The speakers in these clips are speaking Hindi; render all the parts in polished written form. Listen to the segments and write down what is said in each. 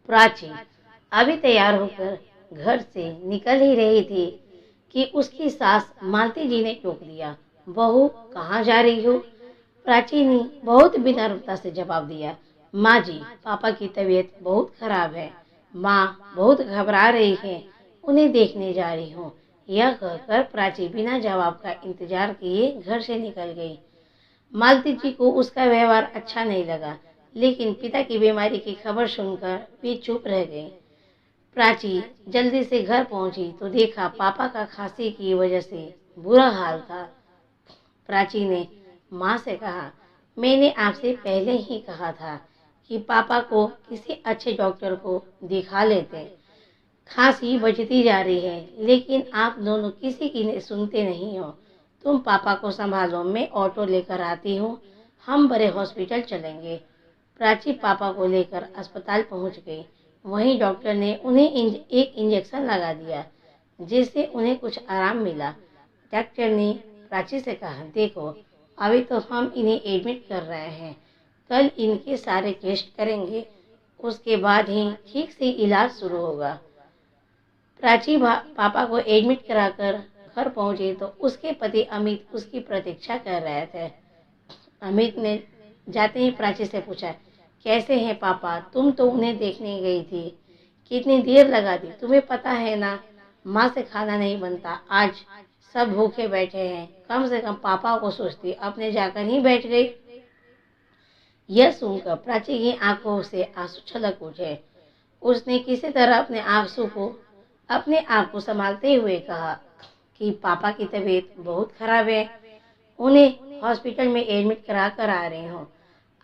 प्राची अभी तैयार होकर घर से निकल ही रही थी कि उसकी सास मालती जी ने टोक दिया। बहू, कहाँ जा रही हो? प्राची ने बहुत विनम्रता से जवाब दिया, माँ जी, पापा की तबीयत बहुत खराब है। माँ बहुत घबरा रही है, उन्हें देखने जा रही हूँ। यह कहकर प्राची बिना जवाब का इंतजार किए घर से निकल गई। मालती जी को उसका व्यवहार अच्छा नहीं लगा, लेकिन पिता की बीमारी की खबर सुनकर वे चुप रह गई। प्राची जल्दी से घर पहुंची तो देखा पापा का खांसी की वजह से बुरा हाल था। प्राची ने माँ से कहा, मैंने आपसे पहले ही कहा था कि पापा को किसी अच्छे डॉक्टर को दिखा लेते। खांसी बढ़ती जा रही है, लेकिन आप दोनों किसी की सुनते नहीं हो। तुम पापा को संभालो, मैं ऑटो लेकर आती हूँ, हम बड़े हॉस्पिटल चलेंगे। प्राची पापा को लेकर अस्पताल पहुँच गई। वहीं डॉक्टर ने उन्हें एक इंजेक्शन लगा दिया, जिससे उन्हें कुछ आराम मिला। डॉक्टर ने प्राची से कहा, देखो, अभी तो हम इन्हें एडमिट कर रहे हैं, कल इनके सारे टेस्ट करेंगे, उसके बाद ही ठीक से इलाज शुरू होगा। प्राची पापा को एडमिट कराकर घर पहुंची तो उसके पति अमित उसकी प्रतीक्षा कर रहे थे। अमित ने जाते ही प्राची से पूछा, कैसे हैं पापा? तुम तो उन्हें देखने गई थी, कितनी देर लगा दी? तुम्हें पता है ना, माँ से खाना नहीं बनता, आज सब भूखे बैठे हैं। कम से कम पापा को सोचती, अपने जाकर ही बैठ गई। यह सुनकर प्राची की आंखों से आंसू छलक उठे। उसने किसी तरह अपने आप को संभालते हुए कहा कि पापा की तबीयत बहुत खराब है, उन्हें हॉस्पिटल में एडमिट करा कर आ रही हूँ।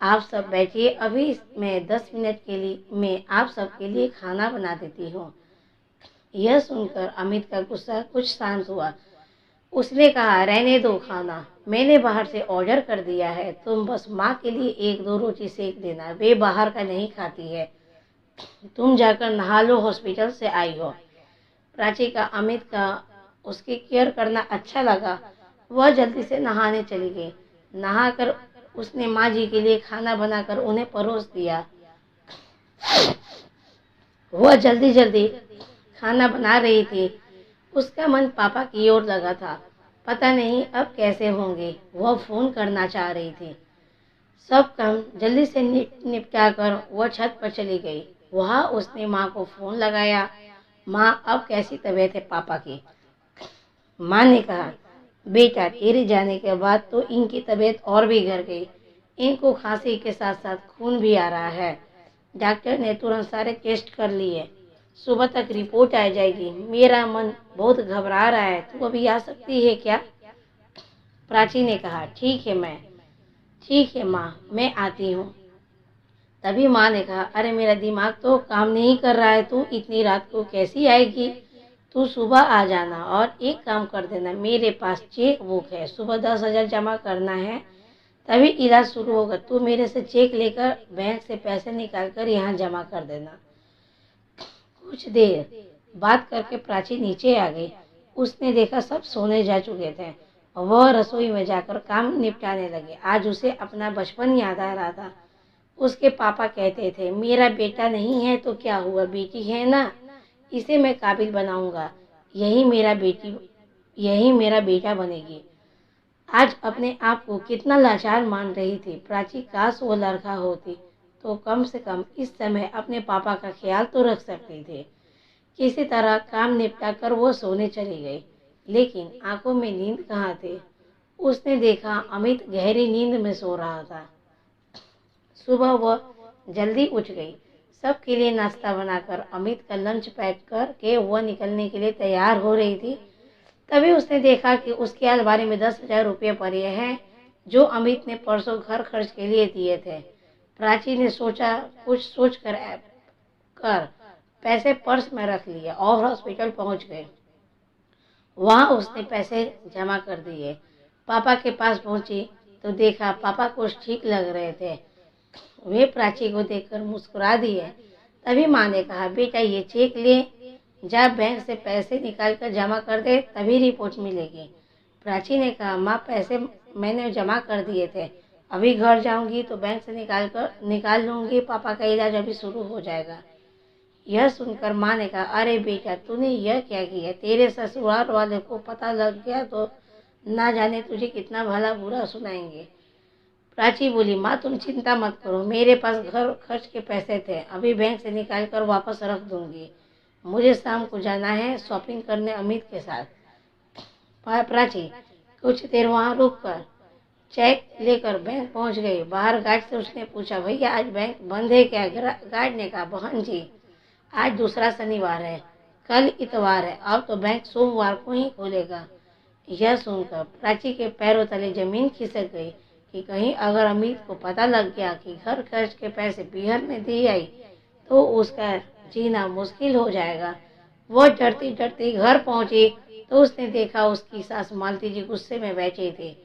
आप सब बैठिए, अभी मैं 10 मिनट के लिए मैं आप सबके लिए खाना बना देती हूँ। यह सुनकर अमित का गुस्सा कुछ शांत हुआ। उसने कहा, रहने दो खाना, मैंने बाहर से ऑर्डर कर दिया है, तुम बस माँ के लिए 1-2 रोटी सेक देना, वे बाहर का नहीं खाती है। तुम जाकर नहा लो, हॉस्पिटल से आई हो। प्राची का अमित का उसकी केयर करना अच्छा लगा। वह जल्दी से नहाने चली गई। नहाकर उसने माँ जी के लिए खाना बनाकर उन्हें परोस दिया। वह जल्दी जल्दी खाना बना रही थी। उसका मन पापा की ओर लगा था। पता नहीं अब कैसे होंगे, वह फोन करना चाह रही थी। सब काम जल्दी से निपटा कर वह छत पर चली गई। वहाँ उसने माँ को फोन लगाया। माँ, अब कैसी तबीयत है पापा की? माँ ने कहा, बेटा, तेरे जाने के बाद तो इनकी तबीयत और बिगड़ गई। इनको खांसी के साथ साथ खून भी आ रहा है। डॉक्टर ने तुरंत सारे टेस्ट कर लिए, सुबह तक रिपोर्ट आ जाएगी। मेरा मन बहुत घबरा रहा है, तू अभी आ सकती है क्या? प्राची ने कहा, ठीक है माँ, मैं आती हूँ। तभी माँ ने कहा, अरे मेरा दिमाग तो काम नहीं कर रहा है, तू इतनी रात को कैसी आएगी? तू सुबह आ जाना और एक काम कर देना, मेरे पास चेक बुक है, सुबह 10,000 जमा करना है, तभी इलाज शुरू होगा। तू मेरे से चेक लेकर बैंक से पैसे निकाल कर यहाँ जमा कर देना। कुछ देर बात करके प्राची नीचे आ गई। उसने देखा सब सोने जा चुके थे। वह रसोई में जाकर काम निपटाने लगे। आज उसे अपना बचपन याद आ रहा था। उसके पापा कहते थे, मेरा बेटा नहीं है तो क्या हुआ, बेटी है ना, इसे मैं काबिल बनाऊंगा, यही मेरा बेटा बनेगी। आज अपने आप को कितना लाचार मान रही थी प्राची। काश वो लड़का होती तो कम से कम इस समय अपने पापा का ख्याल तो रख सकती थी। किसी तरह काम निपटा कर वो सोने चली गई, लेकिन आंखों में नींद कहाँ थी। उसने देखा अमित गहरी नींद में सो रहा था। सुबह वह जल्दी उठ गई। सबके लिए नाश्ता बनाकर अमित का लंच पैक करके वह निकलने के लिए तैयार हो रही थी। तभी उसने देखा कि उसके अलमारी में 10,000 रुपये पड़े हैं, जो अमित ने परसों घर खर्च के लिए दिए थे। प्राची ने कुछ सोच कर पैसे पर्स में रख लिए और हॉस्पिटल पहुंच गए। वहां उसने पैसे जमा कर दिए। पापा के पास पहुंची तो देखा पापा कुछ ठीक लग रहे थे। वे प्राची को देखकर मुस्कुरा दिए। तभी माँ ने कहा, बेटा, ये चेक ले जा, बैंक से पैसे निकाल कर जमा कर दे, तभी रिपोर्ट मिलेगी। प्राची ने कहा, माँ, पैसे मैंने जमा कर दिए थे, अभी घर जाऊंगी तो बैंक से निकाल लूंगी, पापा का इलाज अभी शुरू हो जाएगा। यह सुनकर माँ ने कहा, अरे बेटा, तूने यह क्या किया? तेरे ससुराल वाले को पता लग गया तो ना जाने तुझे कितना भला बुरा सुनाएंगे। प्राची बोली, माँ तुम चिंता मत करो, मेरे पास घर खर्च के पैसे थे, अभी बैंक से निकाल कर वापस रख दूंगी। मुझे शाम को जाना है शॉपिंग करने अमित के साथ। प्राची कुछ देर वहाँ रुक कर चेक लेकर बैंक पहुँच गई। बाहर गार्ड से उसने पूछा, भैया आज बैंक बंद है क्या? गार्ड ने कहा, बहन जी आज दूसरा शनिवार है, कल इतवार है, अब तो बैंक सोमवार को ही खोलेगा। यह सुनकर प्राची के पैरों तले जमीन खिसक गई कि कहीं अगर अमित को पता लग गया कि घर खर्च के पैसे पीहर ने दी आई तो उसका जीना मुश्किल हो जाएगा। वो डरती डरती घर पहुंची तो उसने देखा उसकी सास मालती जी गुस्से में बैठी थी।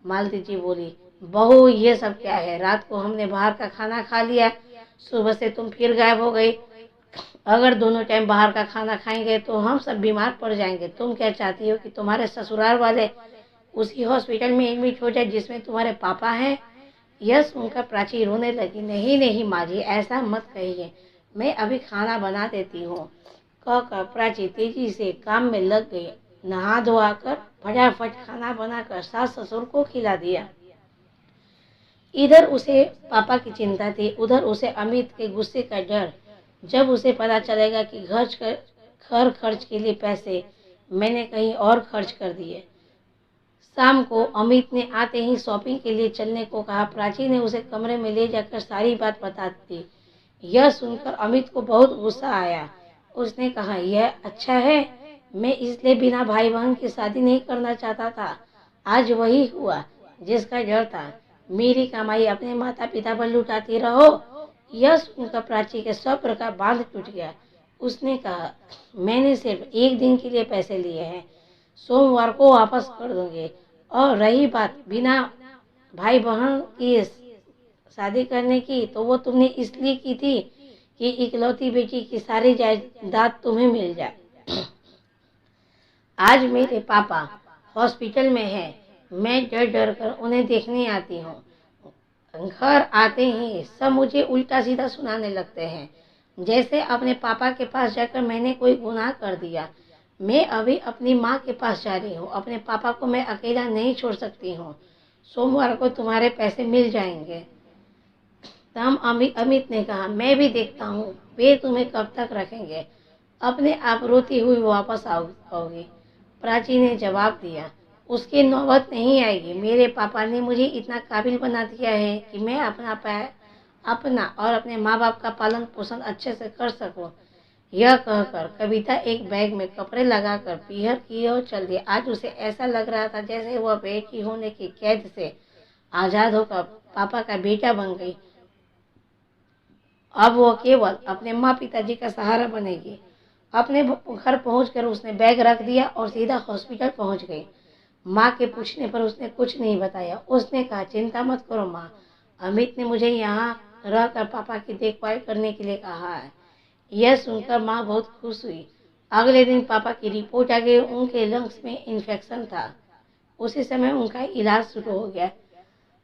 मालती जी बोली, बहू ये सब क्या है? रात को हमने बाहर का खाना खा लिया, सुबह से तुम फिर गायब हो गई। अगर दोनों टाइम बाहर का खाना खाएंगे तो हम सब बीमार पड़ जाएंगे। तुम क्या चाहती हो कि तुम्हारे ससुराल वाले उसी हॉस्पिटल में एडमिट हो जाए जिसमें तुम्हारे पापा हैं? यह सुनकर प्राची रोने लगी। नहीं नहीं माँ जी, ऐसा मत कहिए, मैं अभी खाना बना देती हूँ। कहकर प्राची तेजी से काम में लग गई। नहा धोआ कर फटाफट खाना बनाकर सास ससुर को खिला दिया। इधर उसे पापा की चिंता थी, उधर उसे अमित के गुस्से का डर। जब उसे पता चलेगा कि घर खर्च के लिए पैसे मैंने कहीं और खर्च कर दिए। शाम को अमित ने आते ही शॉपिंग के लिए चलने को कहा। प्राची ने उसे कमरे में ले जाकर सारी बात बता दी। यह सुनकर अमित को बहुत गुस्सा आया। उसने कहा, यह अच्छा है, मैं इसलिए बिना भाई बहन की शादी नहीं करना चाहता था। आज वही हुआ जिसका डर था। मेरी कमाई अपने माता पिता पर लुटाती रहो। यह सुनकर प्राची के सब्र का बांध टूट गया। उसने कहा, मैंने सिर्फ एक दिन के लिए पैसे लिए हैं, सोमवार को वापस कर दूंगी। और रही बात बिना भाई बहन की शादी करने की, तो वो तुमने इसलिए की थी कि इकलौती बेटी की सारी जायदाद तुम्हें मिल जाए। आज मेरे पापा हॉस्पिटल में हैं, मैं डर डर कर उन्हें देखने आती हूँ। घर आते ही सब मुझे उल्टा सीधा सुनाने लगते हैं, जैसे अपने पापा के पास जाकर मैंने कोई गुनाह कर दिया। मैं अभी अपनी माँ के पास जा रही हूँ, अपने पापा को मैं अकेला नहीं छोड़ सकती हूँ। सोमवार को तुम्हारे पैसे मिल जाएंगे। तब अमित ने कहा, मैं भी देखता हूँ वे तुम्हें कब तक रखेंगे, अपने आप रोती हुई वापस आओगी। प्राची ने जवाब दिया, उसकी नौबत नहीं आएगी। मेरे पापा ने मुझे इतना काबिल बना दिया है कि मैं अपना और अपने माँ बाप का पालन पोषण अच्छे से कर सकूं। यह कहकर कविता एक बैग में कपड़े लगाकर पीहर की ओर चल दी। आज उसे ऐसा लग रहा था जैसे वह बेटी होने की कैद से आजाद होकर पापा का बेटा बन गई। अब वो केवल अपने माँ पिताजी का सहारा बनेगी। अपने घर पहुंचकर उसने बैग रख दिया और सीधा हॉस्पिटल पहुंच गई। माँ के पूछने पर उसने कुछ नहीं बताया। उसने कहा, चिंता मत करो माँ, अमित ने मुझे यहाँ रहकर पापा की देखभाल करने के लिए कहा है। यह सुनकर माँ बहुत खुश हुई। अगले दिन पापा की रिपोर्ट आ गई, उनके लंग्स में इन्फेक्शन था। उसी समय उनका इलाज शुरू हो गया।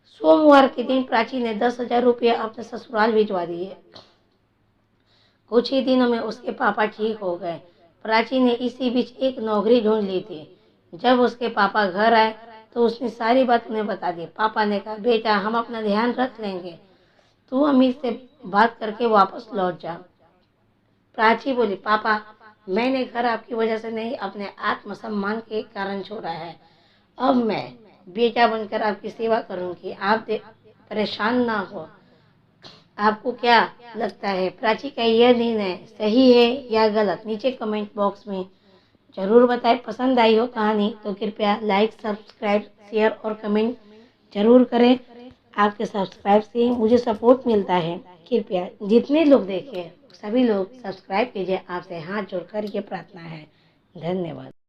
सोमवार के दिन प्राची ने 10,000 रुपये अपने ससुराल भिजवा दिए। कुछ ही दिनों में उसके पापा ठीक हो गए। प्राची ने इसी बीच एक नौकरी ढूंढ ली थी। जब उसके पापा घर आए तो उसने सारी बात उन्हें बता दी। पापा ने कहा, बेटा हम अपना ध्यान रख लेंगे, तू अमित से बात करके वापस लौट जा। प्राची बोली, पापा मैंने घर आपकी वजह से नहीं, अपने आत्मसम्मान के कारण छोड़ा है। अब मैं बेटा बनकर आपकी सेवा करूंगी, आप परेशान ना हो। आपको क्या लगता है प्राची का यह निर्णय सही है या गलत? नीचे कमेंट बॉक्स में जरूर बताएं। पसंद आई हो कहानी तो कृपया लाइक, सब्सक्राइब, शेयर और कमेंट जरूर करें। आपके सब्सक्राइब से ही मुझे सपोर्ट मिलता है। कृपया जितने लोग देखें सभी लोग सब्सक्राइब कीजिए। आपसे हाथ जोड़कर ये प्रार्थना है। धन्यवाद।